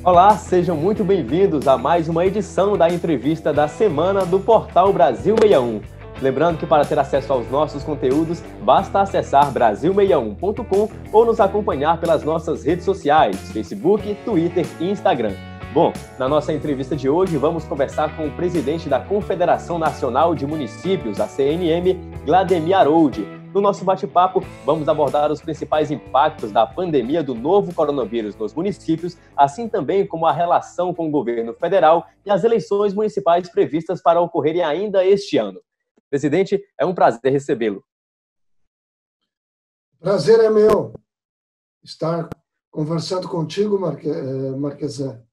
Olá, sejam muito bem-vindos a mais uma edição da entrevista da semana do Portal Brasil 61. Lembrando que para ter acesso aos nossos conteúdos, basta acessar brasil61.com ou nos acompanhar pelas nossas redes sociais, Facebook, Twitter e Instagram. Bom, na nossa entrevista de hoje, vamos conversar com o presidente da Confederação Nacional de Municípios, a CNM, Glademir Harold. No nosso bate-papo, vamos abordar os principais impactos da pandemia do novo coronavírus nos municípios, assim também como a relação com o governo federal e as eleições municipais previstas para ocorrerem ainda este ano. Presidente, é um prazer recebê-lo. Prazer é meu estar conversando contigo, Marquesan,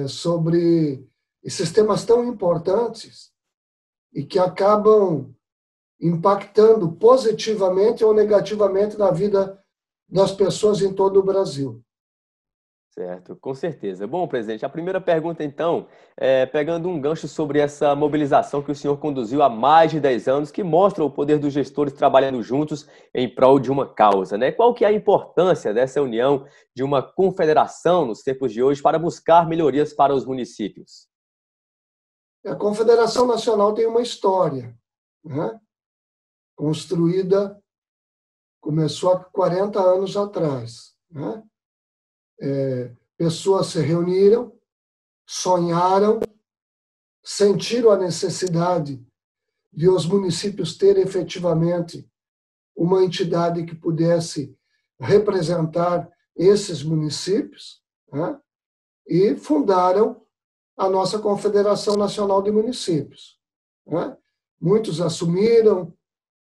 sobre esses temas tão importantes e que acabam impactando positivamente ou negativamente na vida das pessoas em todo o Brasil. Certo, com certeza. Bom, presidente, a primeira pergunta, então, pegando um gancho sobre essa mobilização que o senhor conduziu há mais de 10 anos, que mostra o poder dos gestores trabalhando juntos em prol de uma causa, né? Qual que é a importância dessa união de uma confederação nos tempos de hoje para buscar melhorias para os municípios? A Confederação Nacional tem uma história, né? Começou há 40 anos atrás, né? Pessoas se reuniram, sonharam, sentiram a necessidade de os municípios terem efetivamente uma entidade que pudesse representar esses municípios, né? E fundaram a nossa Confederação Nacional de Municípios, né? Muitos assumiram,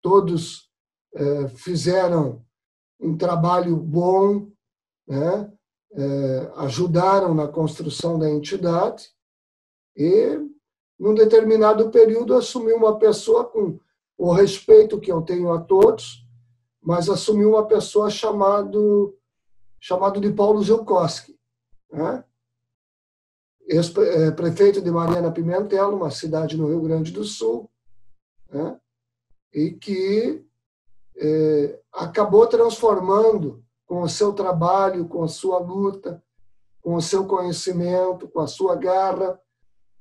todos fizeram um trabalho bom, né? Ajudaram na construção da entidade e, num determinado período, assumiu uma pessoa com o respeito que eu tenho a todos, mas assumiu uma pessoa chamado de Paulo Zielkowski, né? Ex-prefeito de Mariana Pimentel, uma cidade no Rio Grande do Sul, né? E que acabou transformando, com o seu trabalho, com a sua luta, com o seu conhecimento, com a sua garra,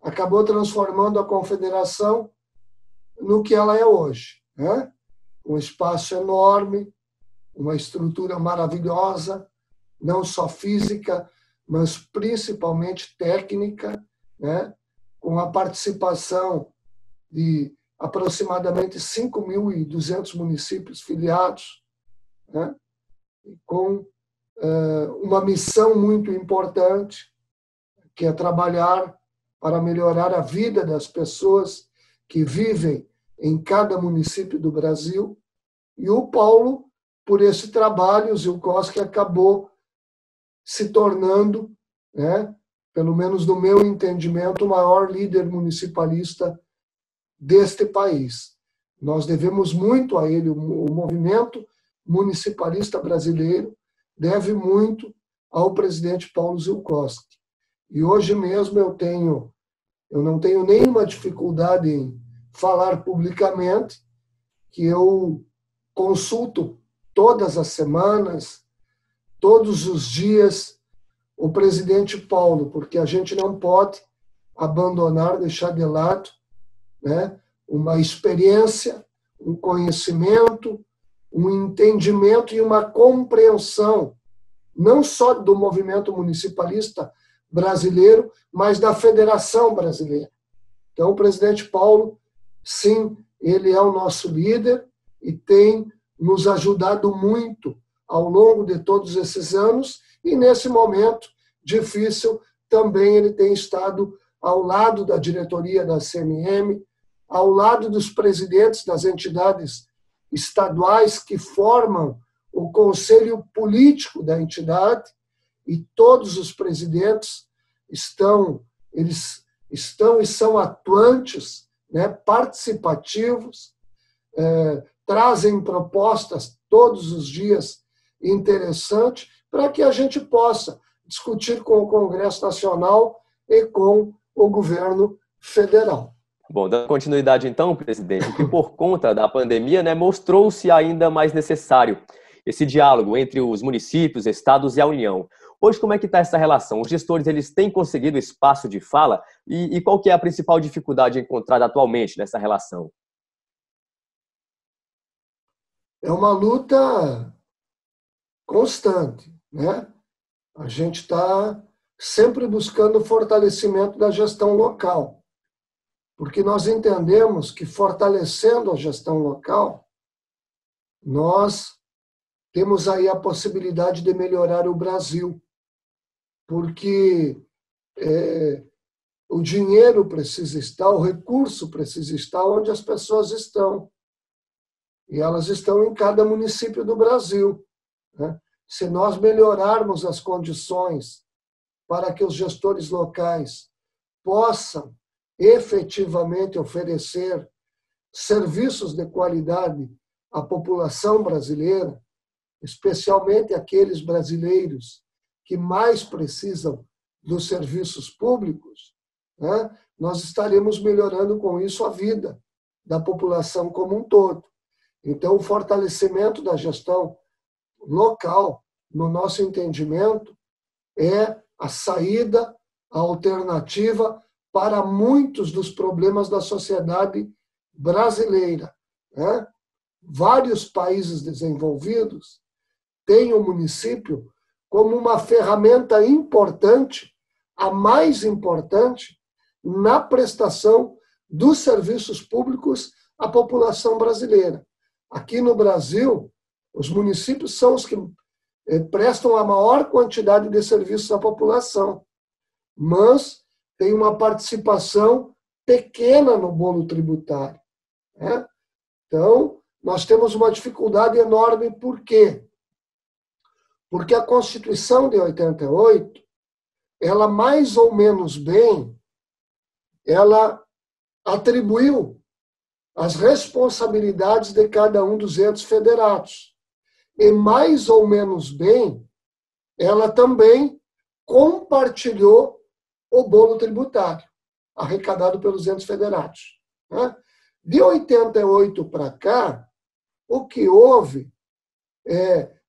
acabou transformando a Confederação no que ela é hoje, né? Um espaço enorme, uma estrutura maravilhosa, não só física, mas principalmente técnica, né? Com a participação de aproximadamente 5.200 municípios filiados, né? Com uma missão muito importante, que é trabalhar para melhorar a vida das pessoas que vivem em cada município do Brasil. E o Paulo, por esse trabalho, o Zielkowski acabou se tornando, né, pelo menos no meu entendimento, o maior líder municipalista deste país. Nós devemos muito a ele, o movimento municipalista brasileiro deve muito ao presidente Paulo Zielkowski. E hoje mesmo eu não tenho nenhuma dificuldade em falar publicamente que eu consulto todas as semanas, todos os dias, o presidente Paulo, porque a gente não pode abandonar, deixar de lado, né, uma experiência, um conhecimento, um entendimento e uma compreensão, não só do movimento municipalista brasileiro, mas da Federação Brasileira. Então, o presidente Paulo, sim, ele é o nosso líder e tem nos ajudado muito ao longo de todos esses anos, e nesse momento difícil também ele tem estado ao lado da diretoria da CNM, ao lado dos presidentes das entidades estaduais que formam o conselho político da entidade, e todos os presidentes eles estão e são atuantes, né, participativos, trazem propostas todos os dias interessantes para que a gente possa discutir com o Congresso Nacional e com o governo federal. Bom, dando continuidade então, presidente, que por conta da pandemia, né, mostrou-se ainda mais necessário esse diálogo entre os municípios, estados e a União. Hoje, como é que está essa relação? Os gestores, eles têm conseguido espaço de fala? E qual que é a principal dificuldade encontrada atualmente nessa relação? É uma luta constante, né? A gente está sempre buscando o fortalecimento da gestão local, porque nós entendemos que fortalecendo a gestão local, nós temos aí a possibilidade de melhorar o Brasil, porque o dinheiro precisa estar, o recurso precisa estar onde as pessoas estão. E elas estão em cada município do Brasil, né? Se nós melhorarmos as condições para que os gestores locais possam efetivamente oferecer serviços de qualidade à população brasileira, especialmente aqueles brasileiros que mais precisam dos serviços públicos, né? Nós estaremos melhorando com isso a vida da população como um todo. Então, o fortalecimento da gestão local, no nosso entendimento, é a saída, a alternativa para muitos dos problemas da sociedade brasileira, né? Vários países desenvolvidos têm o município como uma ferramenta importante, a mais importante, na prestação dos serviços públicos à população brasileira. Aqui no Brasil, os municípios são os que prestam a maior quantidade de serviços à população, mas tem uma participação pequena no bolo tributário, né? Então, nós temos uma dificuldade enorme. Por quê? Porque a Constituição de 88, ela mais ou menos bem, ela atribuiu as responsabilidades de cada um dos entes federados. E mais ou menos bem, ela também compartilhou o bolo tributário arrecadado pelos entes federados, né? De 88 para cá, o que houve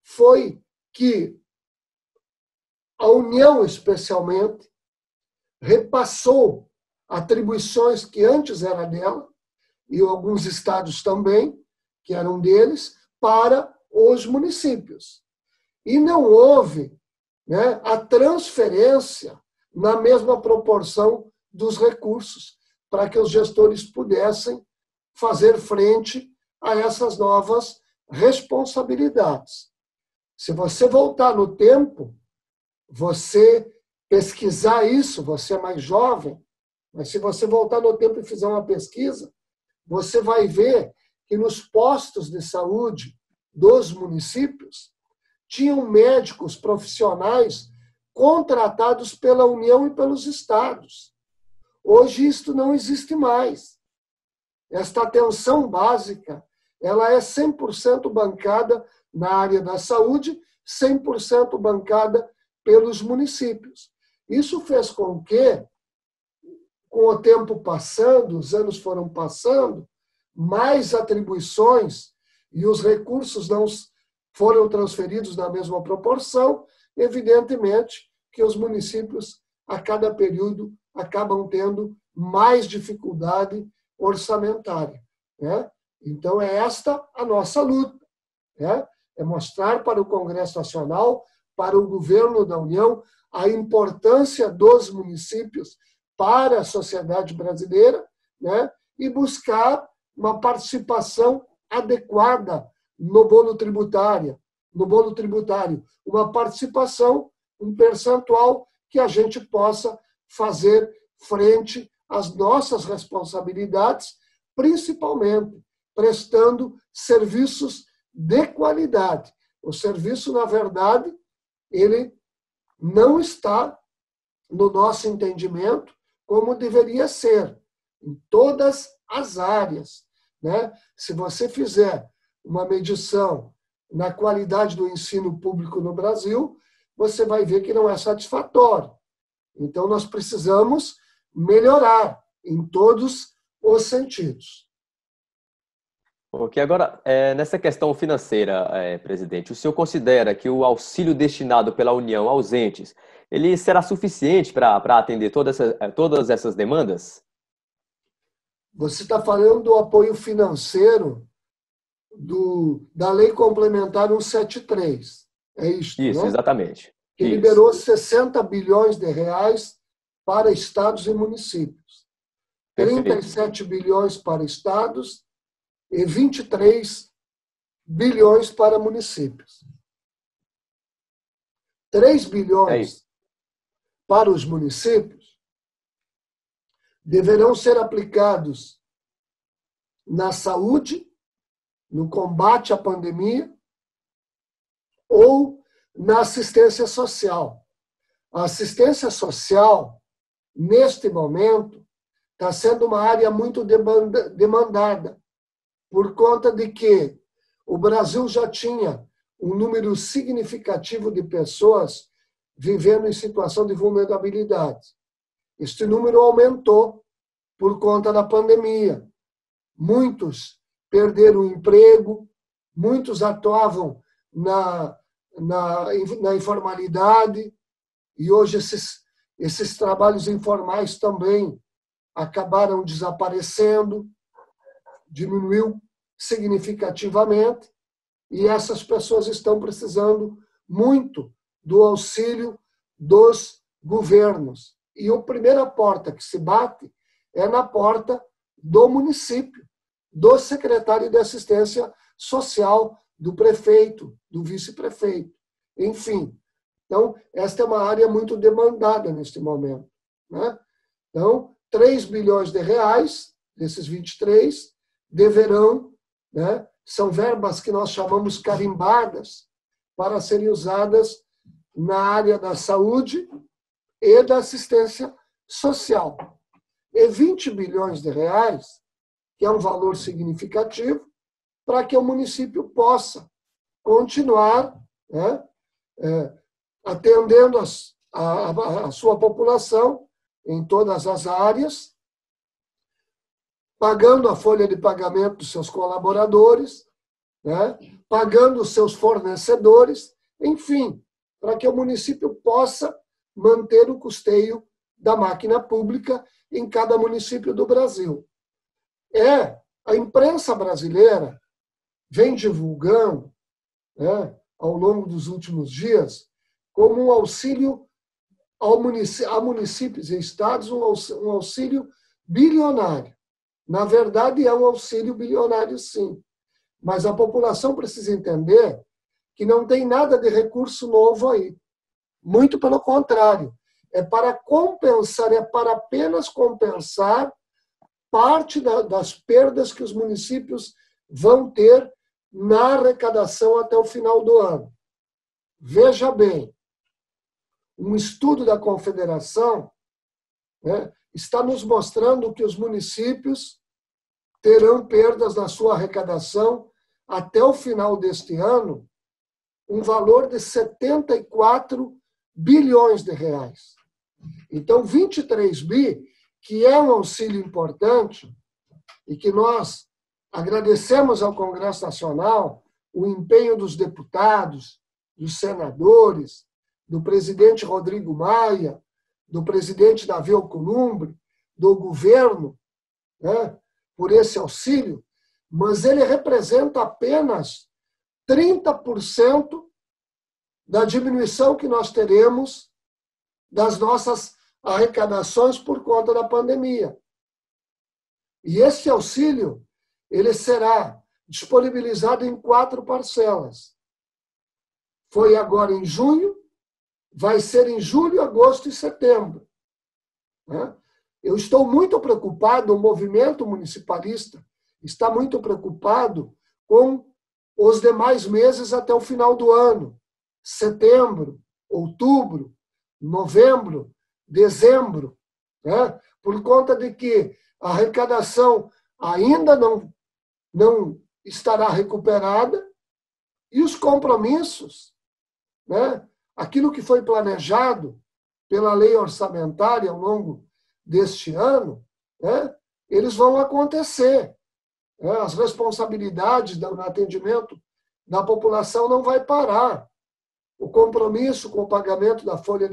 foi que a União, especialmente, repassou atribuições que antes eram dela, e alguns estados também, que eram deles, para os municípios. E não houve, né, a transferência na mesma proporção dos recursos, para que os gestores pudessem fazer frente a essas novas responsabilidades. Se você voltar no tempo, você pesquisar isso, você é mais jovem, mas se você voltar no tempo e fizer uma pesquisa, você vai ver que nos postos de saúde dos municípios tinham médicos profissionais contratados pela União e pelos estados. Hoje isto não existe mais. Esta atenção básica, ela é 100% bancada na área da saúde, 100% bancada pelos municípios. Isso fez com que, com o tempo passando, os anos foram passando, mais atribuições e os recursos não foram transferidos na mesma proporção, evidentemente que os municípios, a cada período, acabam tendo mais dificuldade orçamentária, né? Então, é esta a nossa luta, né? É mostrar para o Congresso Nacional, para o governo da União, a importância dos municípios para a sociedade brasileira, né? E buscar uma participação adequada no bolo tributário, uma participação, um percentual que a gente possa fazer frente às nossas responsabilidades, principalmente prestando serviços de qualidade. O serviço, na verdade, ele não está, no nosso entendimento, como deveria ser, em todas as áreas, né? Se você fizer uma medição na qualidade do ensino público no Brasil, você vai ver que não é satisfatório. Então, nós precisamos melhorar em todos os sentidos. Ok, agora, nessa questão financeira, presidente, o senhor considera que o auxílio destinado pela União aos entes, ele será suficiente para atender todas essas demandas? Você está falando do apoio financeiro da Lei Complementar 173. É isto, Isso, né? exatamente. Que Isso. liberou 60 bilhões de reais para estados e municípios. Perfeito. 37 bilhões para estados e 23 bilhões para municípios. 3 É isso. bilhões para os municípios deverão ser aplicados na saúde, no combate à pandemia ou na assistência social. A assistência social, neste momento, está sendo uma área muito demandada, por conta de que o Brasil já tinha um número significativo de pessoas vivendo em situação de vulnerabilidade. Este número aumentou por conta da pandemia. Muitos perderam o emprego, muitos atuavam na informalidade, e hoje esses trabalhos informais também acabaram desaparecendo, diminuiu significativamente, e essas pessoas estão precisando muito do auxílio dos governos. E a primeira porta que se bate é na porta do município, do secretário de assistência social, do prefeito, do vice-prefeito. Enfim, então, esta é uma área muito demandada neste momento, né? Então, 3 bilhões de reais, desses 23, deverão, né, são verbas que nós chamamos carimbadas, para serem usadas na área da saúde e da assistência social. E 20 bilhões de reais, que é um valor significativo, para que o município possa continuar, né, atendendo a sua população em todas as áreas, pagando a folha de pagamento dos seus colaboradores, né, pagando os seus fornecedores, enfim, para que o município possa manter o custeio da máquina pública em cada município do Brasil. A imprensa brasileira vem divulgando, né, ao longo dos últimos dias, como um auxílio a municípios e estados, um auxílio bilionário. Na verdade, é um auxílio bilionário, sim. Mas a população precisa entender que não tem nada de recurso novo aí. Muito pelo contrário. É para compensar, é para apenas compensar parte das perdas que os municípios vão ter na arrecadação até o final do ano. Veja bem, um estudo da Confederação, né, está nos mostrando que os municípios terão perdas na sua arrecadação até o final deste ano, um valor de 74 bilhões de reais. Então, 23 bi, que é um auxílio importante e que nós agradecemos ao Congresso Nacional o empenho dos deputados, dos senadores, do presidente Rodrigo Maia, do presidente Davi Alcolumbre, do governo, né, por esse auxílio, mas ele representa apenas 30% da diminuição que nós teremos das nossas arrecadações por conta da pandemia. E esse auxílio, ele será disponibilizado em 4 parcelas. Foi agora em junho, vai ser em julho, agosto e setembro. Eu estou muito preocupado, o movimento municipalista está muito preocupado com os demais meses até o final do ano. Setembro, outubro, novembro, dezembro, né? Por conta de que a arrecadação ainda não estará recuperada e os compromissos, né? Aquilo que foi planejado pela lei orçamentária ao longo deste ano, né? Eles vão acontecer. As responsabilidades no atendimento da população não vai parar. O compromisso com o pagamento da folha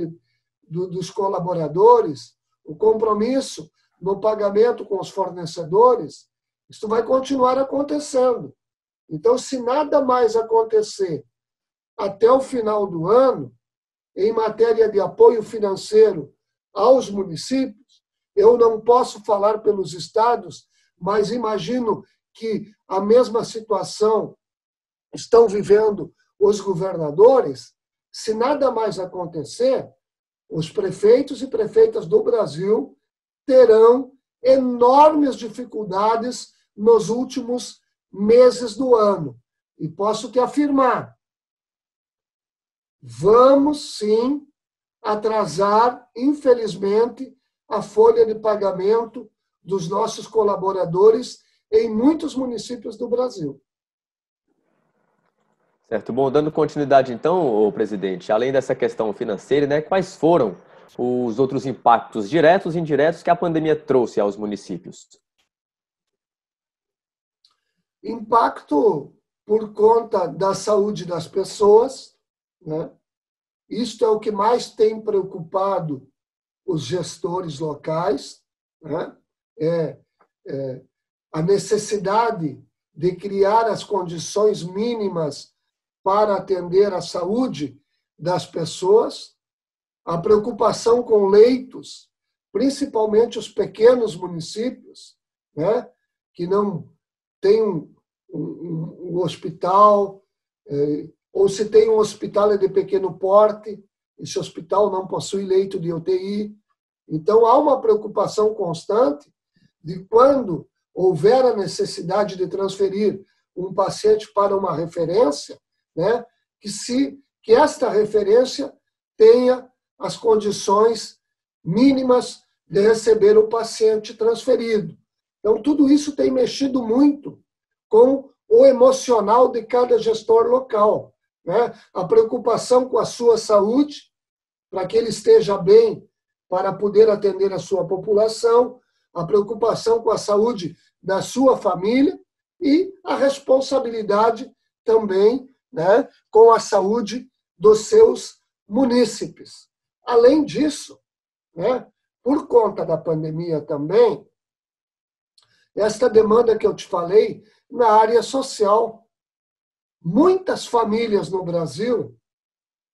dos colaboradores, o compromisso no pagamento com os fornecedores, isso vai continuar acontecendo. Então, se nada mais acontecer até o final do ano, em matéria de apoio financeiro aos municípios, eu não posso falar pelos estados, mas imagino que a mesma situação estão vivendo os governadores. Se nada mais acontecer, os prefeitos e prefeitas do Brasil terão enormes dificuldades nos últimos meses do ano. E posso te afirmar, vamos sim atrasar, infelizmente, a folha de pagamento dos nossos colaboradores em muitos municípios do Brasil. Certo. Bom, dando continuidade então, presidente, além dessa questão financeira, né, quais foram os outros impactos diretos e indiretos que a pandemia trouxe aos municípios? Impacto por conta da saúde das pessoas, né? Isto é o que mais tem preocupado os gestores locais, né? A necessidade de criar as condições mínimas para atender a saúde das pessoas, a preocupação com leitos, principalmente os pequenos municípios, né? Que não têm um hospital, ou se tem um hospital é de pequeno porte, esse hospital não possui leito de UTI. Então, há uma preocupação constante de quando houver a necessidade de transferir um paciente para uma referência, né, que esta referência tenha as condições mínimas de receber o paciente transferido. Então, tudo isso tem mexido muito com o emocional de cada gestor local, né? A preocupação com a sua saúde, para que ele esteja bem para poder atender a sua população, a preocupação com a saúde da sua família e a responsabilidade também, né, com a saúde dos seus munícipes. Além disso, né, por conta da pandemia também, esta demanda que eu te falei na área social. Muitas famílias no Brasil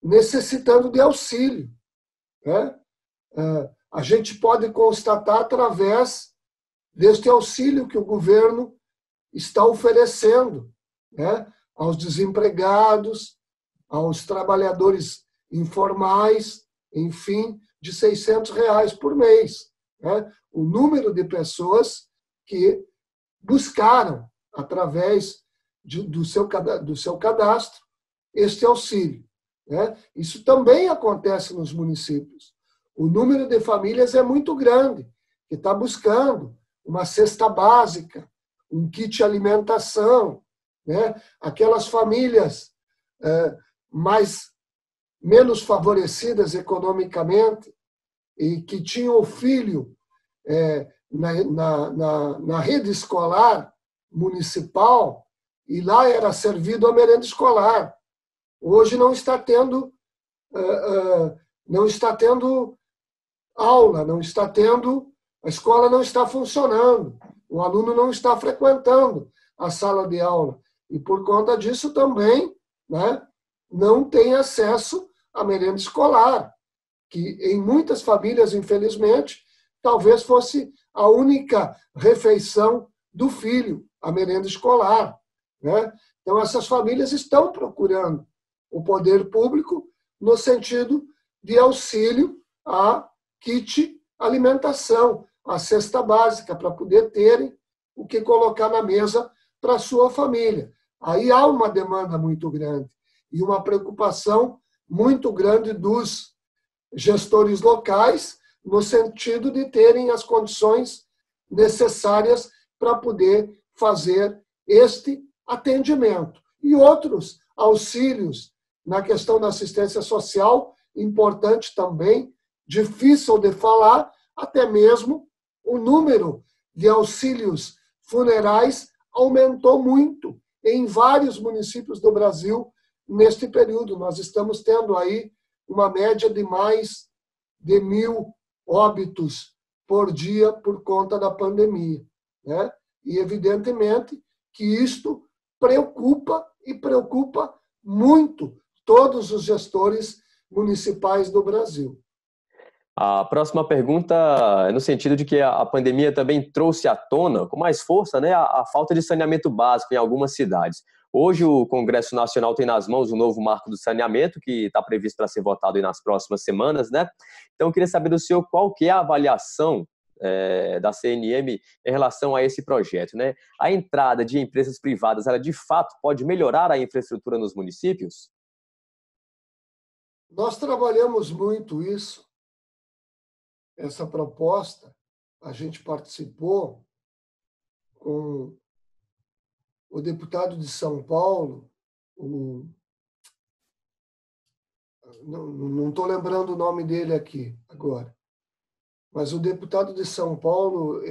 necessitando de auxílio, né? A gente pode constatar através deste auxílio que o governo está oferecendo, né, aos desempregados, aos trabalhadores informais, enfim, de R$600 por mês, né? O número de pessoas que buscaram, através do seu cadastro, este auxílio, né? Isso também acontece nos municípios. O número de famílias é muito grande, que está buscando uma cesta básica, um kit alimentação, né? Aquelas famílias menos favorecidas economicamente e que tinham o filho na rede escolar municipal, e lá era servido a merenda escolar. Hoje não está tendo aula, a escola não está funcionando, o aluno não está frequentando a sala de aula. E por conta disso também, né, não tem acesso à merenda escolar, que em muitas famílias, infelizmente, talvez fosse a única refeição do filho, a merenda escolar, né? Então, essas famílias estão procurando o poder público no sentido de auxílio a kit alimentação, a cesta básica, para poder terem o que colocar na mesa para a sua família. Aí há uma demanda muito grande e uma preocupação muito grande dos gestores locais, no sentido de terem as condições necessárias para poder fazer este atendimento. E outros auxílios na questão da assistência social, importante também, difícil de falar, até mesmo o número de auxílios funerais aumentou muito em vários municípios do Brasil neste período. Nós estamos tendo aí uma média de mais de 1.000 óbitos por dia por conta da pandemia, né? E, evidentemente, que isto preocupa e preocupa muito todos os gestores municipais do Brasil. A próxima pergunta é no sentido de que a pandemia também trouxe à tona, com mais força, né, a falta de saneamento básico em algumas cidades. Hoje, o Congresso Nacional tem nas mãos o novo marco do saneamento, que está previsto para ser votado aí nas próximas semanas, né? Então, eu queria saber do senhor qual que é a avaliação da CNM em relação a esse projeto, né? A entrada de empresas privadas, ela de fato pode melhorar a infraestrutura nos municípios? Nós trabalhamos muito isso, essa proposta, a gente participou com o deputado de São Paulo, não estou lembrando o nome dele aqui agora, mas o deputado de São Paulo,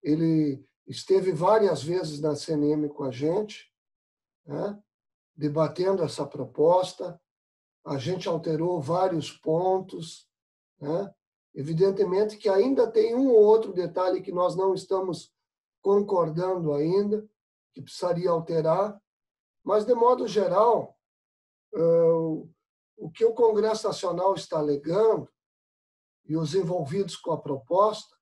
ele esteve várias vezes na CNM com a gente, né, debatendo essa proposta. A gente alterou vários pontos, né? Evidentemente que ainda tem um ou outro detalhe que nós não estamos concordando ainda, que precisaria alterar, mas, de modo geral, o que o Congresso Nacional está alegando e os envolvidos com a proposta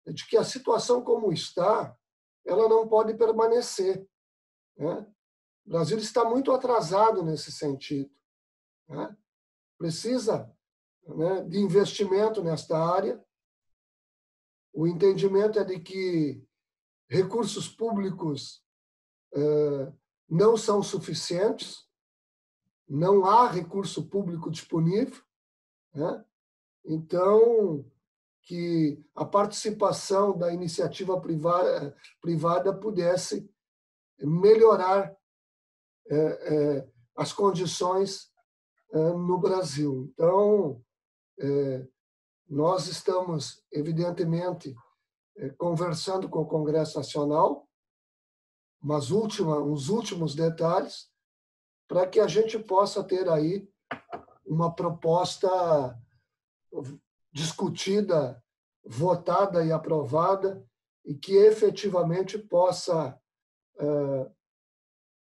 é de que a situação como está, ela não pode permanecer, né? O Brasil está muito atrasado nesse sentido, né? Precisa, né, de investimento nesta área. O entendimento é de que recursos públicos não são suficientes, não há recurso público disponível, né? Então, que a participação da iniciativa privada pudesse melhorar as condições no Brasil. Então, nós estamos, evidentemente, conversando com o Congresso Nacional, uns últimos detalhes, para que a gente possa ter aí uma proposta discutida, votada e aprovada, e que efetivamente possa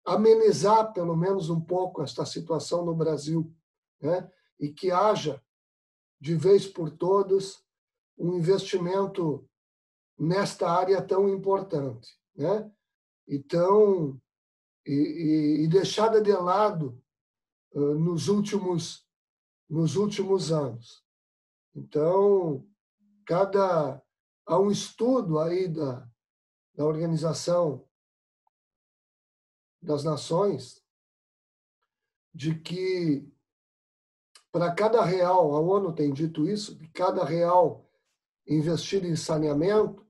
amenizar, pelo menos um pouco, esta situação no Brasil, né? E que haja, de vez por todas, um investimento nesta área tão importante, né? Então, e deixada de lado nos últimos anos. Então, há um estudo aí da Organização das Nações de que para cada real, a ONU tem dito isso, de cada real investido em saneamento,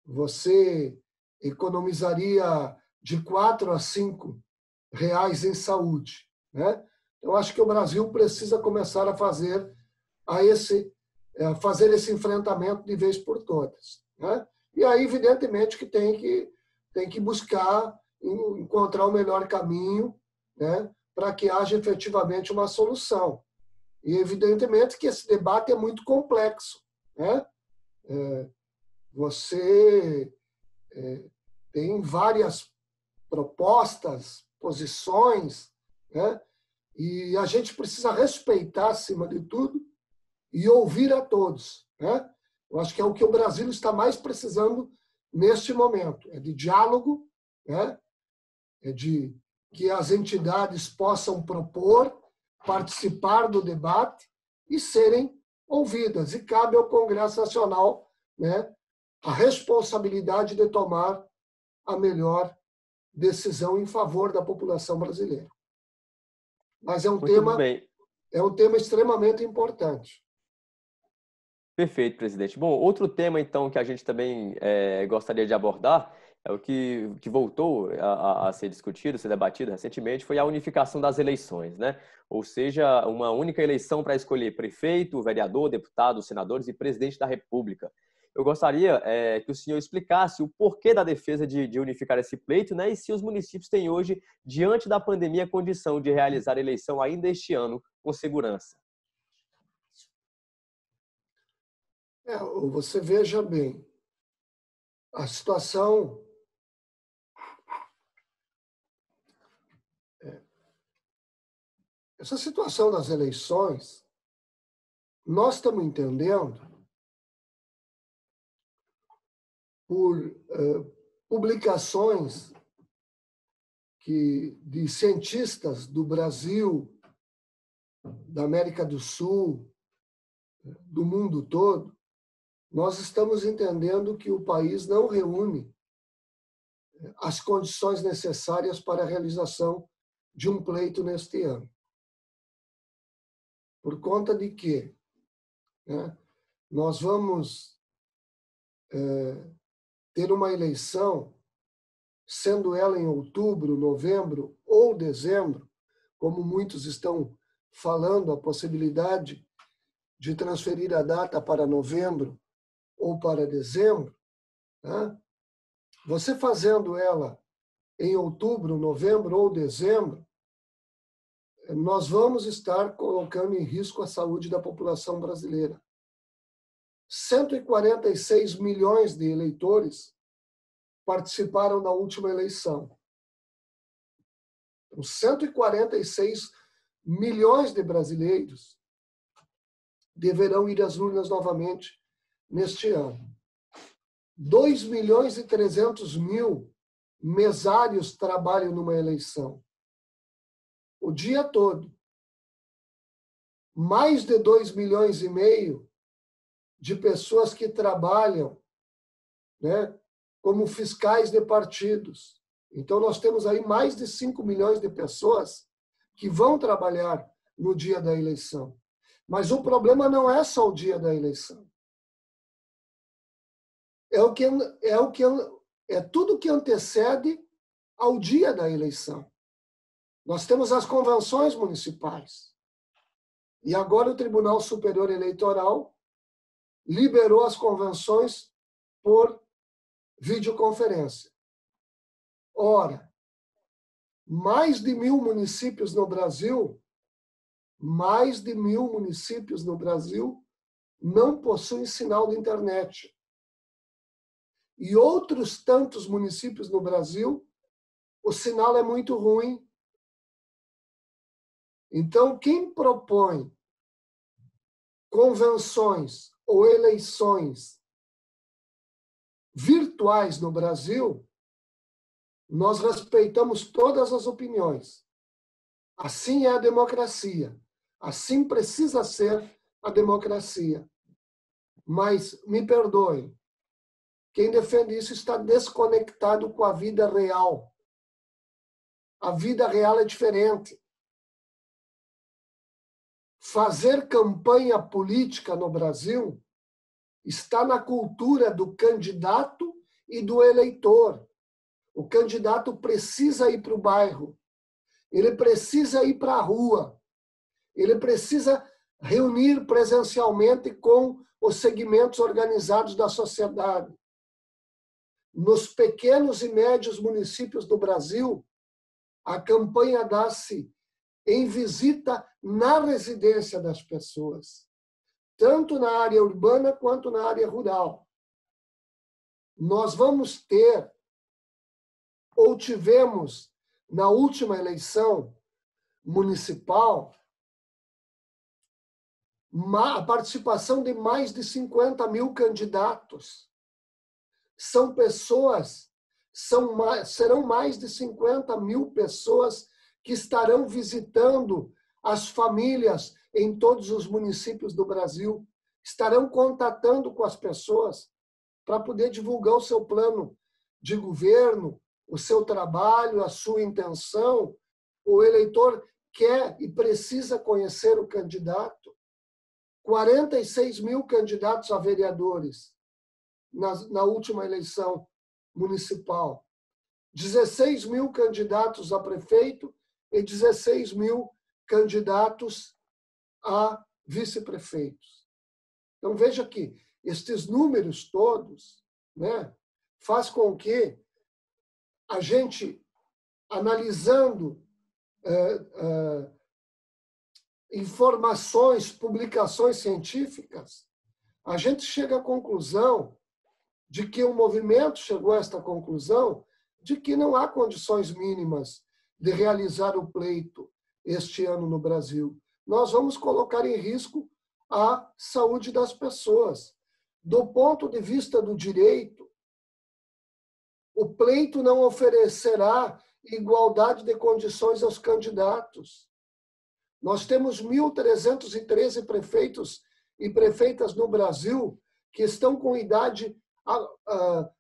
você economizaria de 4 a 5 reais em saúde, né? Eu acho que o Brasil precisa começar a fazer esse enfrentamento de vez por todas, né? E aí, evidentemente, que tem que buscar encontrar o melhor caminho, né, para que haja efetivamente uma solução. E, evidentemente, que esse debate é muito complexo, né? Você tem várias propostas, posições, né? E a gente precisa respeitar, acima de tudo, e ouvir a todos, né? Eu acho que é o que o Brasil está mais precisando neste momento, é de diálogo, né? É de que as entidades possam propor, participar do debate e serem ouvidas. E cabe ao Congresso Nacional, né, a responsabilidade de tomar a melhor decisão em favor da população brasileira. Mas é um tema extremamente importante. Perfeito, presidente. Bom, outro tema, então, que a gente também gostaria de abordar, é o que voltou a ser discutido, ser debatido recentemente, foi a unificação das eleições, né? Ou seja, uma única eleição para escolher prefeito, vereador, deputado, senadores e presidente da República. eu gostaria que o senhor explicasse o porquê da defesa de unificar esse pleito, né? E se os municípios têm hoje, diante da pandemia, a condição de realizar a eleição ainda este ano com segurança. Você veja bem, a situação essa situação das eleições, nós estamos entendendo por publicações de cientistas do Brasil, da América do Sul, do mundo todo, nós estamos entendendo que o país não reúne as condições necessárias para a realização de um pleito neste ano. Por conta de que, né, nós vamos ter uma eleição, sendo ela em outubro, novembro ou dezembro, como muitos estão falando, a possibilidade de transferir a data para novembro ou para dezembro, né? Você fazendo ela em outubro, novembro ou dezembro, nós vamos estar colocando em risco a saúde da população brasileira. 146 milhões de eleitores participaram da última eleição. Então, 146 milhões de brasileiros deverão ir às urnas novamente neste ano. 2 milhões e 300 mil mesários trabalham numa eleição. O dia todo. Mais de 2 milhões e meio de pessoas que trabalham, né, como fiscais de partidos. Então, nós temos aí mais de 5 milhões de pessoas que vão trabalhar no dia da eleição. Mas o problema não é só o dia da eleição. É tudo que antecede ao dia da eleição. Nós temos as convenções municipais. E agora o Tribunal Superior Eleitoral liberou as convenções por videoconferência. Ora, mais de 1.000 municípios no Brasil, não possuem sinal de internet. E outros tantos municípios no Brasil, o sinal é muito ruim. Então, quem propõe convenções ou eleições virtuais no Brasil, nós respeitamos todas as opiniões. Assim é a democracia. Assim precisa ser a democracia. Mas, me perdoem, quem defende isso está desconectado com a vida real. A vida real é diferente. Fazer campanha política no Brasil está na cultura do candidato e do eleitor. O candidato precisa ir para o bairro, ele precisa ir para a rua, ele precisa reunir presencialmente com os segmentos organizados da sociedade. Nos pequenos e médios municípios do Brasil, a campanha dá-se em visita na residência das pessoas, tanto na área urbana quanto na área rural. Nós vamos ter, ou tivemos, na última eleição municipal, a participação de mais de 50 mil candidatos. São pessoas, serão mais de 50 mil pessoas que estarão visitando as famílias em todos os municípios do Brasil, estarão contatando com as pessoas para poder divulgar o seu plano de governo, o seu trabalho, a sua intenção. O eleitor quer e precisa conhecer o candidato. 46 mil candidatos a vereadores na última eleição municipal. 16 mil candidatos a prefeito e 16 mil candidatos a vice-prefeitos. Então, veja que estes números todos, né, faz com que a gente, analisando informações, publicações científicas, a gente chega à conclusão de que o movimento chegou a esta conclusão de que não há condições mínimas de realizar o pleito este ano no Brasil. Nós vamos colocar em risco a saúde das pessoas. Do ponto de vista do direito, o pleito não oferecerá igualdade de condições aos candidatos. Nós temos 1.313 prefeitos e prefeitas no Brasil que estão com idade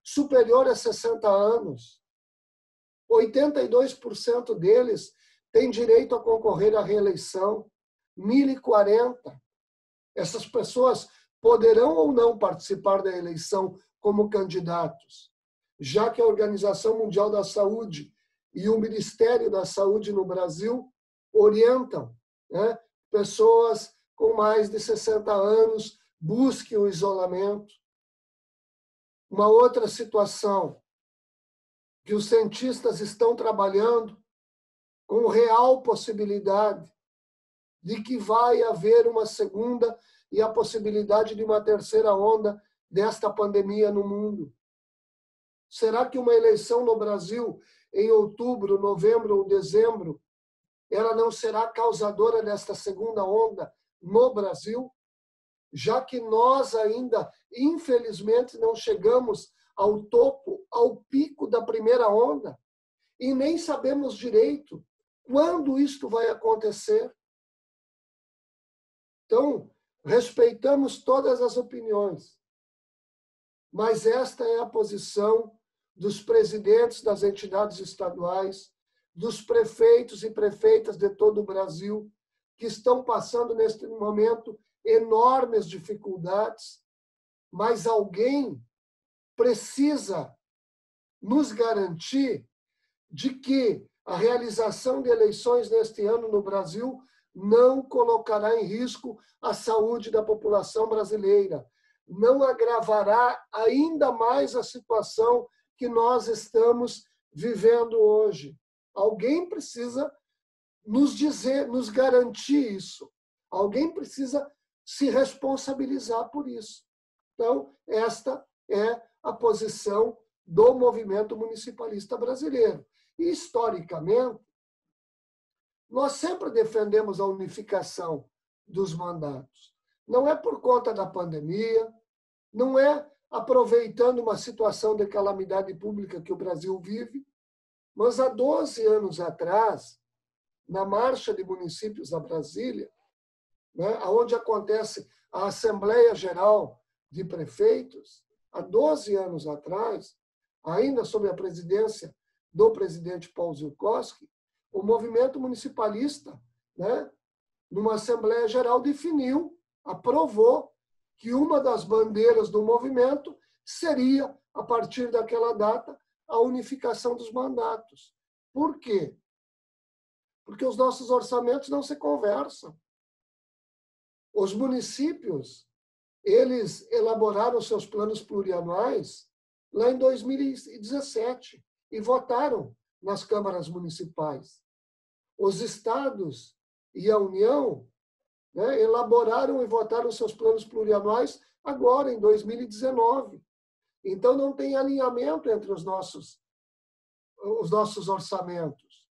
superior a 60 anos. 82% deles têm direito a concorrer à reeleição. 1.040. Essas pessoas poderão ou não participar da eleição como candidatos, já que a Organização Mundial da Saúde e o Ministério da Saúde no Brasil orientam, né, pessoas com mais de 60 anos busquem o isolamento. Uma outra situação que os cientistas estão trabalhando com real possibilidade de que vai haver uma segunda e a possibilidade de uma terceira onda desta pandemia no mundo. Será que uma eleição no Brasil em outubro, novembro ou dezembro, ela não será causadora desta segunda onda no Brasil? Já que nós ainda, infelizmente, não chegamos ao topo, ao pico da primeira onda, e nem sabemos direito quando isto vai acontecer. Então, respeitamos todas as opiniões, mas esta é a posição dos presidentes das entidades estaduais, dos prefeitos e prefeitas de todo o Brasil, que estão passando, neste momento, enormes dificuldades, mas alguém precisa nos garantir de que a realização de eleições neste ano no Brasil não colocará em risco a saúde da população brasileira, não agravará ainda mais a situação que nós estamos vivendo hoje. Alguém precisa nos dizer, nos garantir isso. Alguém precisa se responsabilizar por isso. Então, esta é a posição do movimento municipalista brasileiro. E, historicamente, nós sempre defendemos a unificação dos mandatos. Não é por conta da pandemia, não é aproveitando uma situação de calamidade pública que o Brasil vive, mas há 12 anos atrás, na Marcha de Municípios a Brasília, né, onde acontece a Assembleia Geral de Prefeitos, há 12 anos atrás, ainda sob a presidência do presidente Paul Zielkowski, o movimento municipalista, né, numa Assembleia Geral, definiu, aprovou que uma das bandeiras do movimento seria, a partir daquela data, a unificação dos mandatos. Por quê? Porque os nossos orçamentos não se conversam. Os municípios, eles elaboraram seus planos plurianuais lá em 2017 e votaram nas câmaras municipais. Os estados e a União, né, elaboraram e votaram seus planos plurianuais agora, em 2019. Então, não tem alinhamento entre os nossos orçamentos.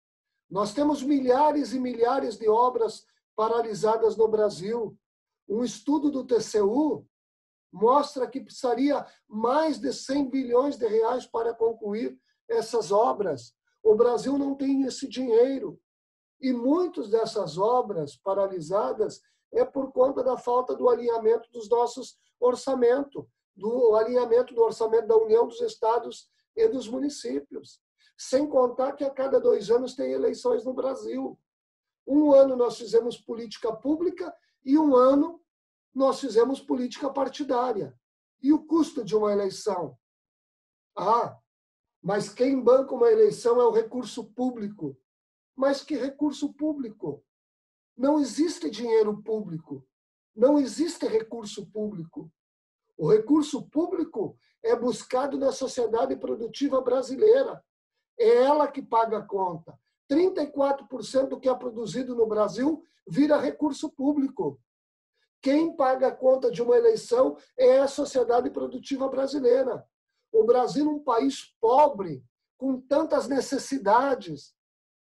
Nós temos milhares e milhares de obras paralisadas no Brasil. Um estudo do TCU mostra que precisaria mais de 100 bilhões de reais para concluir essas obras. O Brasil não tem esse dinheiro. E muitas dessas obras paralisadas é por conta da falta do alinhamento dos nossos orçamentos, do alinhamento do orçamento da União, dos estados e dos municípios. Sem contar que a cada 2 anos tem eleições no Brasil. Um ano nós fizemos política pública e um ano nós fizemos política partidária. E o custo de uma eleição? Mas quem banca uma eleição é o recurso público. Mas que recurso público? Não existe dinheiro público. Não existe recurso público. O recurso público é buscado na sociedade produtiva brasileira. É ela que paga a conta. 34% do que é produzido no Brasil vira recurso público. Quem paga a conta de uma eleição é a sociedade produtiva brasileira. O Brasil é um país pobre, com tantas necessidades.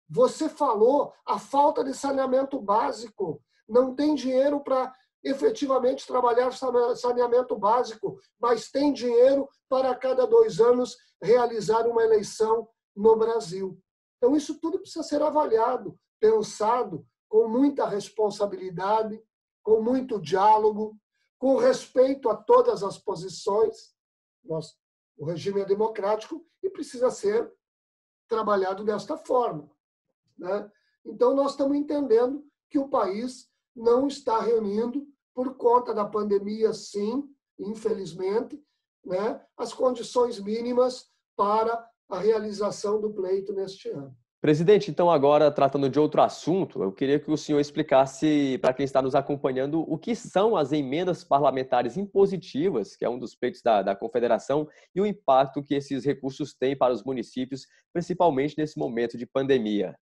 Você falou a falta de saneamento básico. Não tem dinheiro para efetivamente trabalhar saneamento básico, mas tem dinheiro para a cada 2 anos realizar uma eleição no Brasil. Então, isso tudo precisa ser avaliado, pensado com muita responsabilidade, com muito diálogo, com respeito a todas as posições. O regime é democrático e precisa ser trabalhado desta forma, né? Então, nós estamos entendendo que o país não está reunindo, por conta da pandemia, sim, infelizmente, né, as condições mínimas para a realização do pleito neste ano. Presidente, então agora tratando de outro assunto, eu queria que o senhor explicasse para quem está nos acompanhando o que são as emendas parlamentares impositivas, que é um dos pleitos da Confederação, e o impacto que esses recursos têm para os municípios, principalmente nesse momento de pandemia.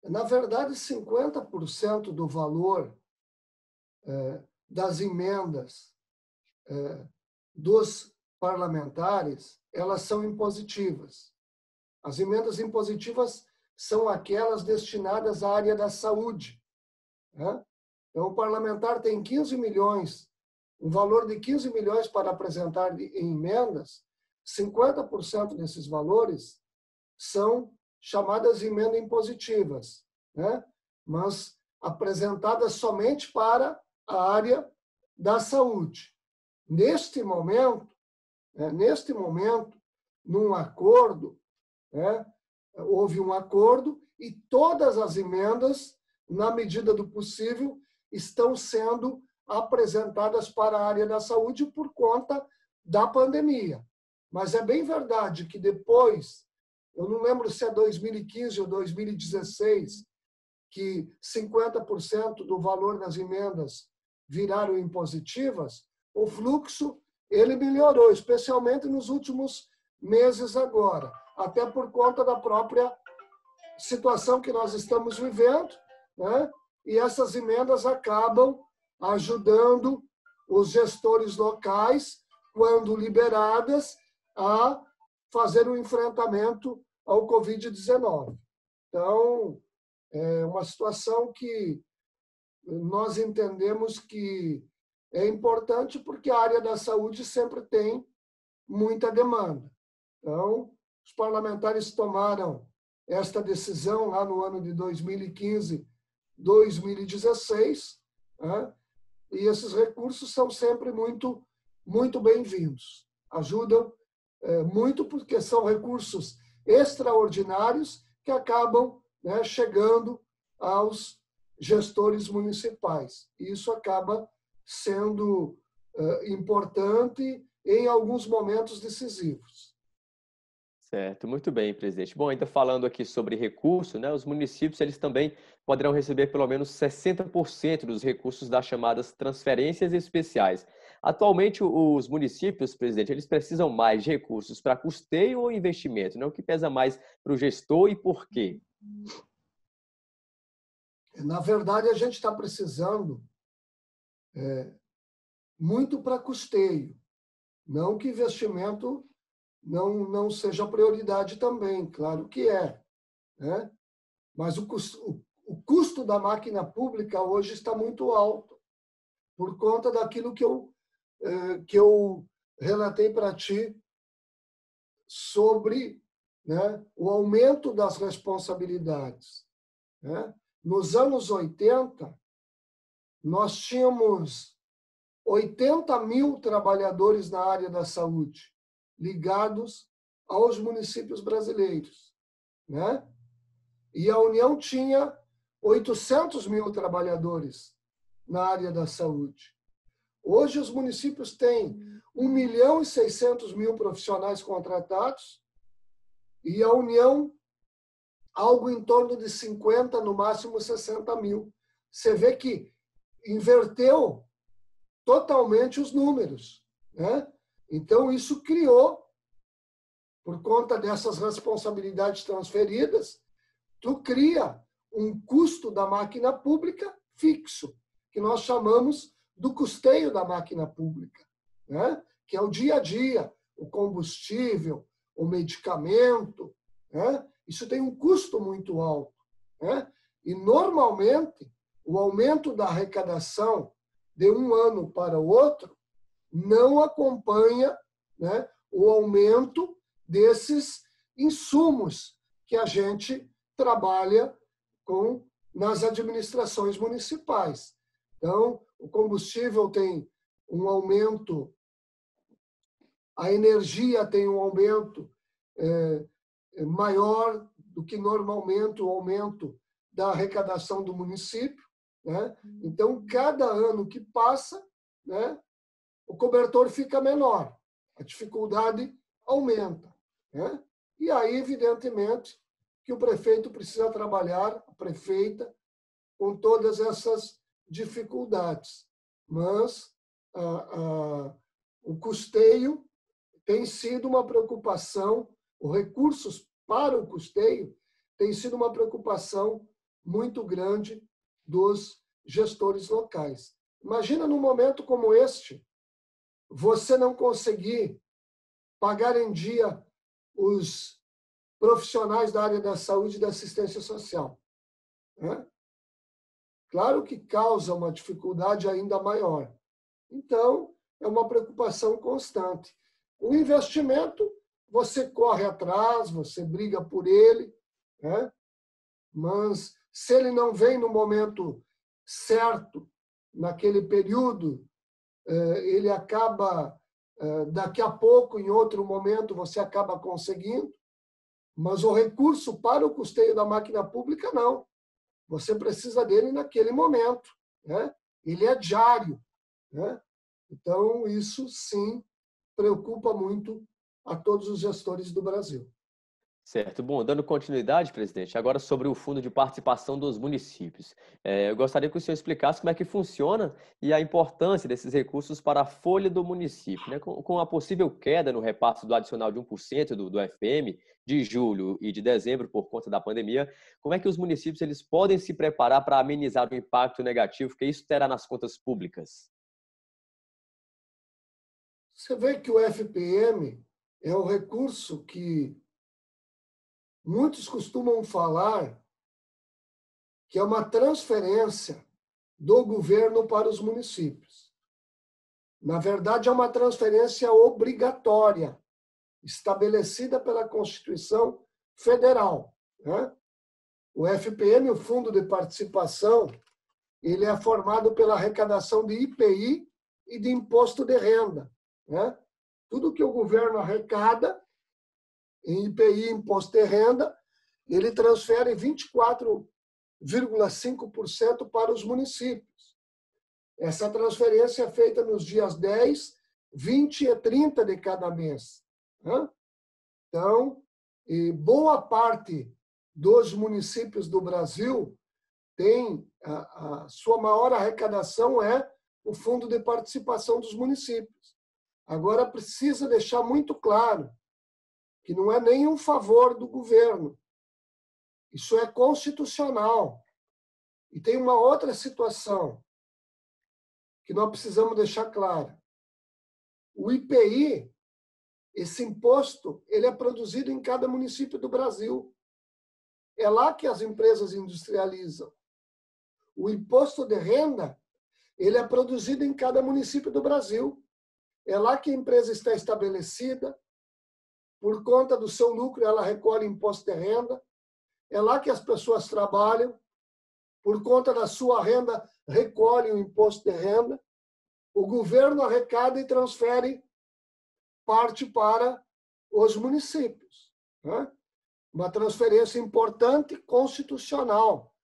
Na verdade, 50% do valor das emendas dos parlamentares, elas são impositivas. As emendas impositivas são aquelas destinadas à área da saúde, né? Então, o parlamentar tem 15 milhões, um valor de 15 milhões para apresentar em emendas, 50% desses valores são chamadas emendas impositivas, né? Mas apresentadas somente para a área da saúde. Neste momento, num acordo, houve um acordo e todas as emendas, na medida do possível, estão sendo apresentadas para a área da saúde por conta da pandemia. Mas é bem verdade que depois, eu não lembro se é 2015 ou 2016, que 50% do valor das emendas viraram impositivas, o fluxo ele melhorou, especialmente nos últimos meses agora, até por conta da própria situação que nós estamos vivendo, né? E essas emendas acabam ajudando os gestores locais, quando liberadas, a fazer um enfrentamento ao Covid-19. Então, é uma situação que nós entendemos que é importante porque a área da saúde sempre tem muita demanda. Então, os parlamentares tomaram esta decisão lá no ano de 2015, 2016, né? E esses recursos são sempre muito, muito bem-vindos. Ajudam muito porque são recursos extraordinários que acabam, né, chegando aos gestores municipais. E isso acaba sendo importante em alguns momentos decisivos. Certo, muito bem, presidente. Bom, ainda falando aqui sobre recurso, né, os municípios eles também poderão receber pelo menos 60% dos recursos das chamadas transferências especiais. Atualmente, os municípios, presidente, eles precisam mais de recursos para custeio ou investimento, né? O que pesa mais para o gestor e por quê? Na verdade, a gente está precisando muito para custeio. Não que investimento não seja prioridade também, claro que é, né? Mas o custo da máquina pública hoje está muito alto, por conta daquilo que eu relatei para ti sobre, né, o aumento das responsabilidades, né? Nos anos 80, nós tínhamos 80 mil trabalhadores na área da saúde, ligados aos municípios brasileiros, né? E a União tinha 800 mil trabalhadores na área da saúde. Hoje, os municípios têm 1.600.000 profissionais contratados e a União, algo em torno de 50, no máximo 60 mil. Você vê que inverteu totalmente os números, né? Então, isso criou, por conta dessas responsabilidades transferidas, tu cria um custo da máquina pública fixo, que nós chamamos do custeio da máquina pública, né? Que é o dia a dia, o combustível, o medicamento, né? Isso tem um custo muito alto, né? E, normalmente, o aumento da arrecadação de um ano para o outro não acompanha, né, o aumento desses insumos que a gente trabalha com nas administrações municipais. Então, o combustível tem um aumento, a energia tem um aumento maior do que normalmente o aumento da arrecadação do município, né? Então, cada ano que passa, né, o cobertor fica menor, a dificuldade aumenta, né? E aí, evidentemente, que o prefeito precisa trabalhar, a prefeita, com todas essas dificuldades. Mas o custeio tem sido uma preocupação, os recursos para o custeio tem sido uma preocupação muito grande dos gestores locais. Imagina num momento como este, você não conseguir pagar em dia os profissionais da área da saúde e da assistência social, né? Claro que causa uma dificuldade ainda maior. Então, é uma preocupação constante. O investimento, você corre atrás, você briga por ele, né? Mas se ele não vem no momento certo, naquele período, ele acaba, daqui a pouco, em outro momento, você acaba conseguindo, mas o recurso para o custeio da máquina pública, não. Você precisa dele naquele momento, né? Ele é diário, né? Então, isso, sim, preocupa muito a todos os gestores do Brasil. Certo. Bom, dando continuidade, presidente, agora sobre o Fundo de Participação dos Municípios. Eu gostaria que o senhor explicasse como é que funciona e a importância desses recursos para a folha do município, né? Com a possível queda no repasse do adicional de 1% do FM de julho e de dezembro por conta da pandemia, como é que os municípios eles podem se preparar para amenizar o impacto negativo que isso terá nas contas públicas? Você vê que o FPM é um recurso que muitos costumam falar que é uma transferência do governo para os municípios. Na verdade, é uma transferência obrigatória, estabelecida pela Constituição Federal, né? O FPM, o Fundo de Participação, ele é formado pela arrecadação de IPI e de imposto de renda, né? Tudo que o governo arrecada em IPI, imposto de renda, ele transfere 24,5% para os municípios. Essa transferência é feita nos dias 10, 20 e 30 de cada mês, né? Então, boa parte dos municípios do Brasil tem a sua maior arrecadação é o Fundo de Participação dos Municípios. Agora, precisa deixar muito claro que não é nenhum favor do governo. Isso é constitucional. E tem uma outra situação que nós precisamos deixar clara. O IPI, esse imposto, ele é produzido em cada município do Brasil. É lá que as empresas industrializam. O imposto de renda, ele é produzido em cada município do Brasil. É lá que a empresa está estabelecida. Por conta do seu lucro, ela recolhe imposto de renda. É lá que as pessoas trabalham. Por conta da sua renda, recolhe o imposto de renda. O governo arrecada e transfere parte para os municípios, né? Uma transferência importante constitucional.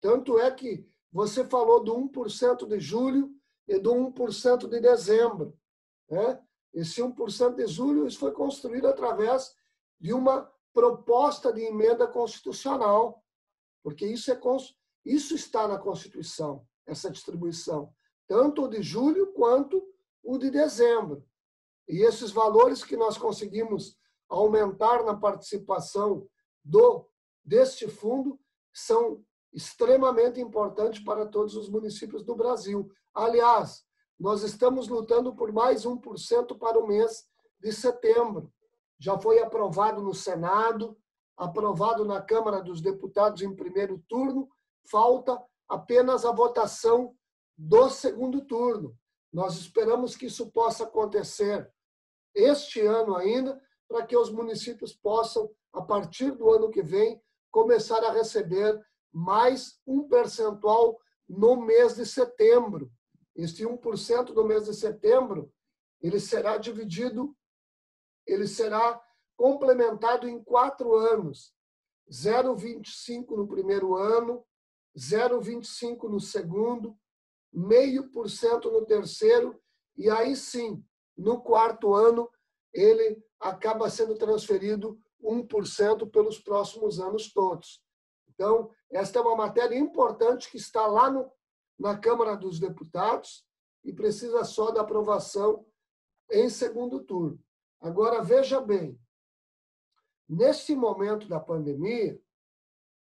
Tanto é que você falou do 1% de julho e do 1% de dezembro, né? Esse 1% de julho isso foi construído através de uma proposta de emenda constitucional, porque isso está na Constituição, essa distribuição. tanto o de julho quanto o de dezembro. E esses valores que nós conseguimos aumentar na participação deste fundo são extremamente importantes para todos os municípios do Brasil. Aliás, nós estamos lutando por mais 1% para o mês de setembro. Já foi aprovado no Senado, aprovado na Câmara dos Deputados em primeiro turno, falta apenas a votação do segundo turno. Nós esperamos que isso possa acontecer este ano ainda, para que os municípios possam, a partir do ano que vem, começar a receber mais um percentual no mês de setembro. Este 1% do mês de setembro, ele será dividido, ele será complementado em 4 anos. 0,25 no primeiro ano, 0,25 no segundo, 0,5% no terceiro, e aí sim, no quarto ano, ele acaba sendo transferido 1% pelos próximos anos todos. Então, esta é uma matéria importante que está lá na Câmara dos Deputados e precisa só da aprovação em segundo turno. Agora, veja bem, neste momento da pandemia,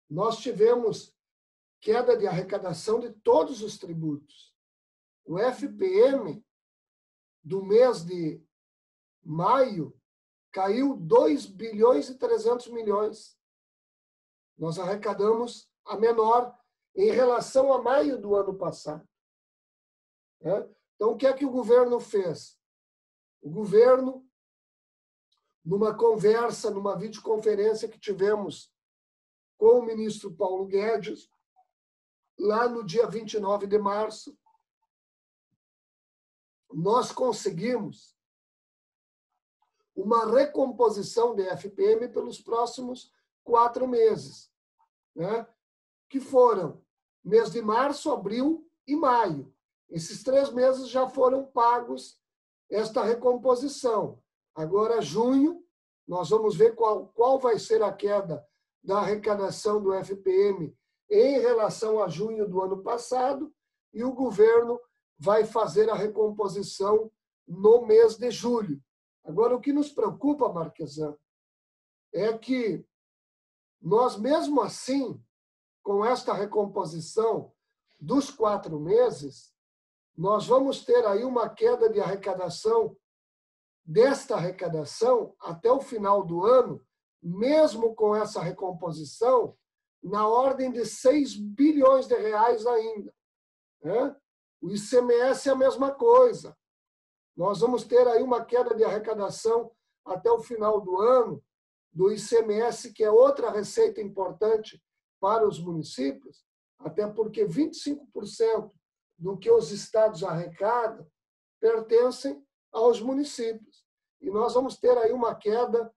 nós tivemos queda de arrecadação de todos os tributos. O FPM do mês de maio caiu 2 bilhões e 300 milhões. Nós arrecadamos a menor em relação a maio do ano passado. Então, o que é que o governo fez? O governo, numa conversa, numa videoconferência que tivemos com o ministro Paulo Guedes, lá no dia 29 de março, nós conseguimos uma recomposição de FPM pelos próximos 4 meses, que foram mês de março, abril e maio. Esses 3 meses já foram pagos esta recomposição. Agora, junho, nós vamos ver qual vai ser a queda da arrecadação do FPM em relação a junho do ano passado, e o governo vai fazer a recomposição no mês de julho. Agora, o que nos preocupa, Marquesan, é que nós, mesmo assim, com esta recomposição dos 4 meses, nós vamos ter aí uma queda de arrecadação, desta arrecadação, até o final do ano, mesmo com essa recomposição, na ordem de 6 bilhões de reais ainda. O ICMS é a mesma coisa. Nós vamos ter aí uma queda de arrecadação até o final do ano do ICMS, que é outra receita importante para os municípios, até porque 25% do que os estados arrecadam pertencem aos municípios. E nós vamos ter aí uma queda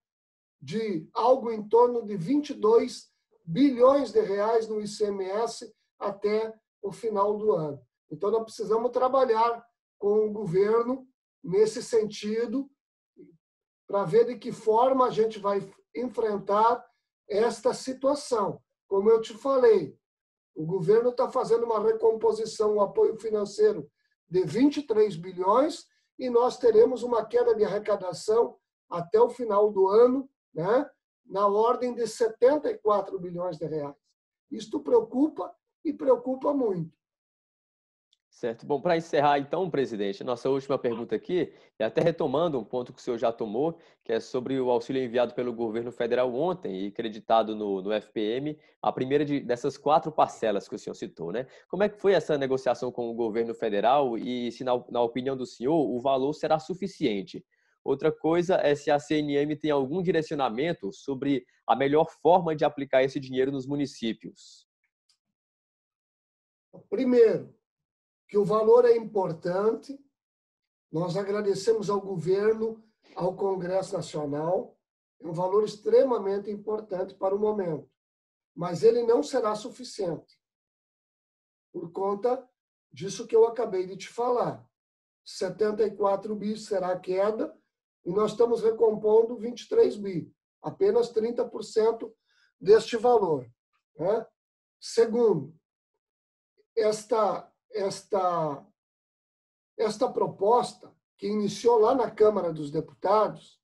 de algo em torno de 22 bilhões de reais no ICMS até o final do ano. Então, nós precisamos trabalhar com o governo nesse sentido, para ver de que forma a gente vai enfrentar esta situação. Como eu te falei, o governo está fazendo uma recomposição, um apoio financeiro de 23 bilhões, e nós teremos uma queda de arrecadação até o final do ano, na ordem de 74 bilhões de reais. Isto preocupa e preocupa muito. Certo. Bom, para encerrar, então, presidente, nossa última pergunta aqui, e até retomando um ponto que o senhor já tomou, que é sobre o auxílio enviado pelo governo federal ontem e creditado no FPM, a primeira dessas 4 parcelas que o senhor citou, né? Como é que foi essa negociação com o governo federal e se, na opinião do senhor, o valor será suficiente? Outra coisa é se a CNM tem algum direcionamento sobre a melhor forma de aplicar esse dinheiro nos municípios. Primeiro, que o valor é importante. Nós agradecemos ao governo, ao Congresso Nacional. É um valor extremamente importante para o momento. Mas ele não será suficiente, por conta disso que eu acabei de te falar. 74 bi será a queda e nós estamos recompondo 23 bi, apenas 30% deste valor. Segundo, esta esta proposta, que iniciou lá na Câmara dos Deputados,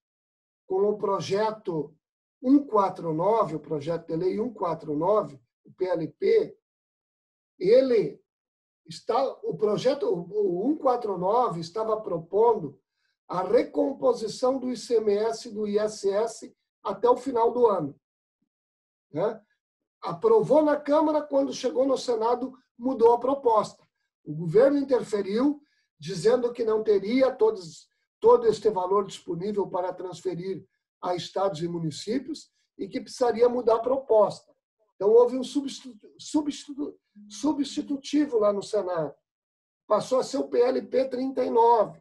com o projeto 149, o projeto de lei 149, o PLP, o projeto 149 estava propondo a recomposição do ICMS e do ISS até o final do ano. Né? Aprovou na Câmara, quando chegou no Senado, mudou a proposta. O governo interferiu, dizendo que não teria todo este valor disponível para transferir a estados e municípios e que precisaria mudar a proposta. Então, houve um substitutivo lá no Senado. Passou a ser o PLP 39,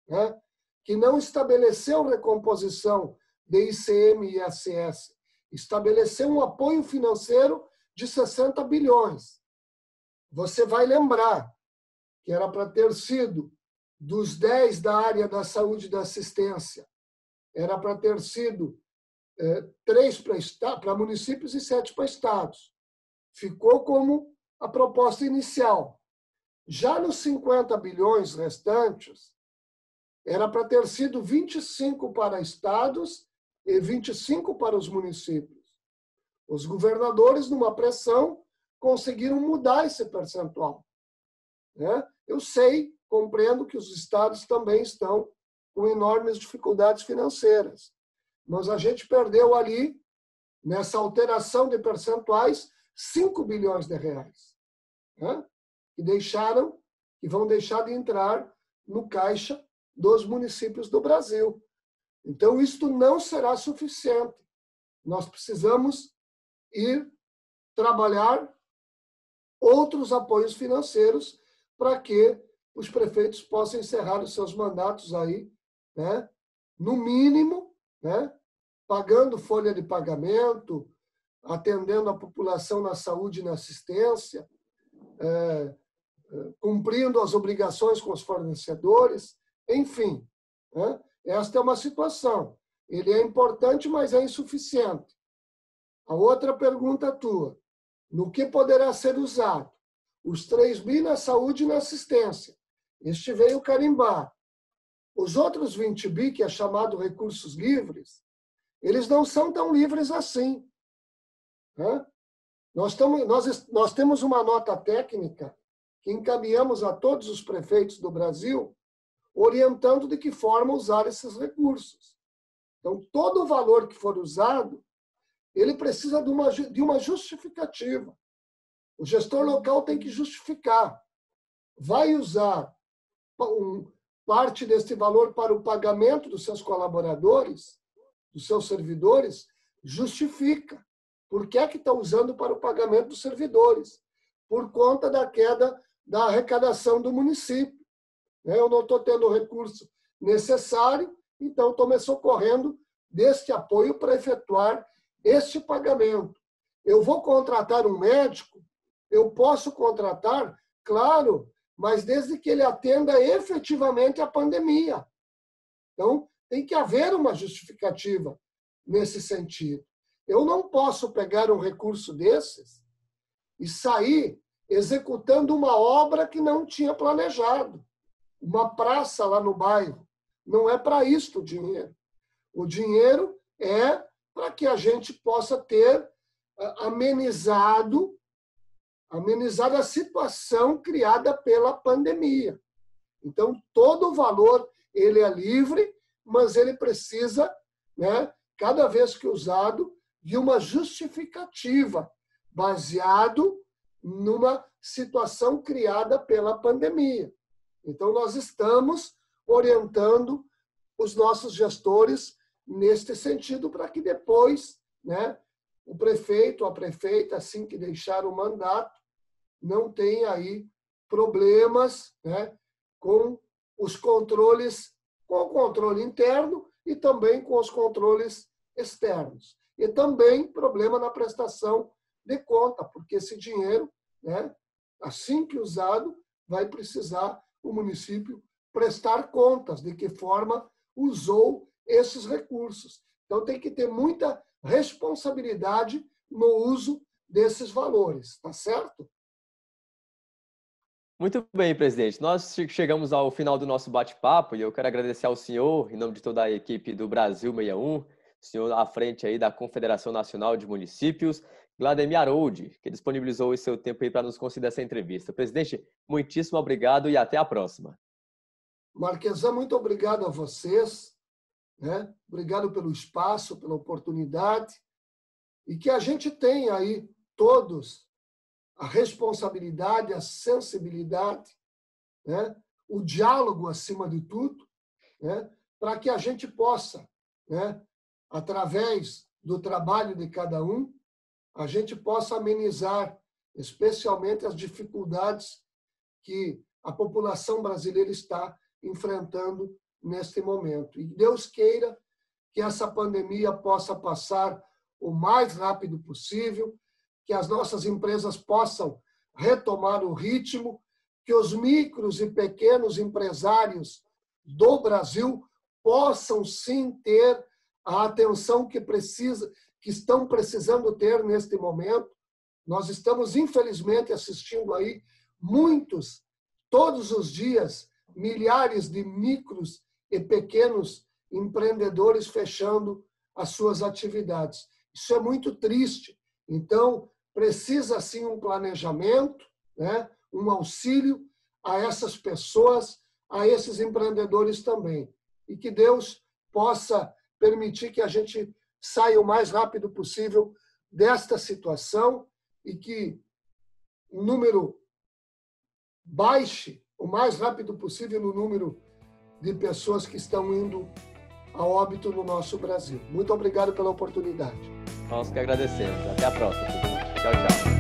né? Que não estabeleceu recomposição de ICM e ISS, estabeleceu um apoio financeiro de 60 bilhões. Você vai lembrar que era para ter sido dos 10 da área da saúde e da assistência, era para ter sido 3 para municípios e 7 para estados. Ficou como a proposta inicial. Já nos 50 bilhões restantes, era para ter sido 25 para estados e 25 para os municípios. Os governadores, numa pressão, conseguiram mudar esse percentual. Né? Eu sei, compreendo que os estados também estão com enormes dificuldades financeiras. Mas a gente perdeu ali, nessa alteração de percentuais, 5 bilhões de reais. Né? Que vão deixar de entrar no caixa dos municípios do Brasil. Então, isto não será suficiente. Nós precisamos ir trabalhar outros apoios financeiros para que os prefeitos possam encerrar os seus mandatos aí, né? No mínimo, né? Pagando folha de pagamento, atendendo a população na saúde e na assistência, cumprindo as obrigações com os fornecedores, enfim. Né? Esta é uma situação. Ele é importante, mas é insuficiente. A outra pergunta tua, no que poderá ser usado? Os 3 bi na saúde e na assistência. Este veio carimbar. Os outros 20 bi, que é chamado recursos livres, eles não são tão livres assim. Né? Nós temos uma nota técnica que encaminhamos a todos os prefeitos do Brasil, orientando de que forma usar esses recursos. Então, todo o valor que for usado, ele precisa de uma justificativa. O gestor local tem que justificar. Vai usar parte deste valor para o pagamento dos seus colaboradores, dos seus servidores, justifica. Por que é que está usando para o pagamento dos servidores? Por conta da queda da arrecadação do município. Eu não estou tendo o recurso necessário, então estou me socorrendo deste apoio para efetuar este pagamento. Eu vou contratar um médico? Eu posso contratar? Claro, mas desde que ele atenda efetivamente a pandemia. Então, tem que haver uma justificativa nesse sentido. Eu não posso pegar um recurso desses e sair executando uma obra que não tinha planejado. Uma praça lá no bairro. Não é para isto o dinheiro. O dinheiro é para que a gente possa ter amenizado a situação criada pela pandemia. Então, todo o valor ele é livre, mas ele precisa, né, cada vez que usado, de uma justificativa, baseado numa situação criada pela pandemia. Então, nós estamos orientando os nossos gestores neste sentido, para que depois, né, o prefeito, a prefeita, assim que deixar o mandato, não tenha aí problemas, né, com os controles, com o controle interno e também com os controles externos. E também problema na prestação de conta, porque esse dinheiro, né, assim que usado, vai precisar o município prestar contas de que forma usou esses recursos. Então, tem que ter muita responsabilidade no uso desses valores, tá certo? Muito bem, presidente. Nós chegamos ao final do nosso bate-papo e eu quero agradecer ao senhor, em nome de toda a equipe do Brasil 61, senhor à frente aí da Confederação Nacional de Municípios, Glademir Harold, que disponibilizou o seu tempo aí para nos conceder essa entrevista. Presidente, muitíssimo obrigado e até a próxima. Marquesan, muito obrigado a vocês, né? Obrigado pelo espaço, pela oportunidade, e que a gente tenha aí todos a responsabilidade, a sensibilidade, né? O diálogo acima de tudo, né? Para que a gente possa, né? Através do trabalho de cada um, a gente possa amenizar, especialmente as dificuldades que a população brasileira está enfrentando neste momento. E Deus queira que essa pandemia possa passar o mais rápido possível, que as nossas empresas possam retomar o ritmo, que os micros e pequenos empresários do Brasil possam sim ter a atenção que estão precisando ter neste momento. Nós estamos, infelizmente, assistindo aí todos os dias, milhares de micros e pequenos empreendedores fechando as suas atividades. Isso é muito triste. Então, precisa sim um planejamento, né? Um auxílio a essas pessoas, a esses empreendedores também. E que Deus possa permitir que a gente saia o mais rápido possível desta situação e que o número baixe o mais rápido possível o número de pessoas que estão indo a óbito no nosso Brasil. Muito obrigado pela oportunidade. Nós que agradecemos. Até a próxima. Tchau, tchau.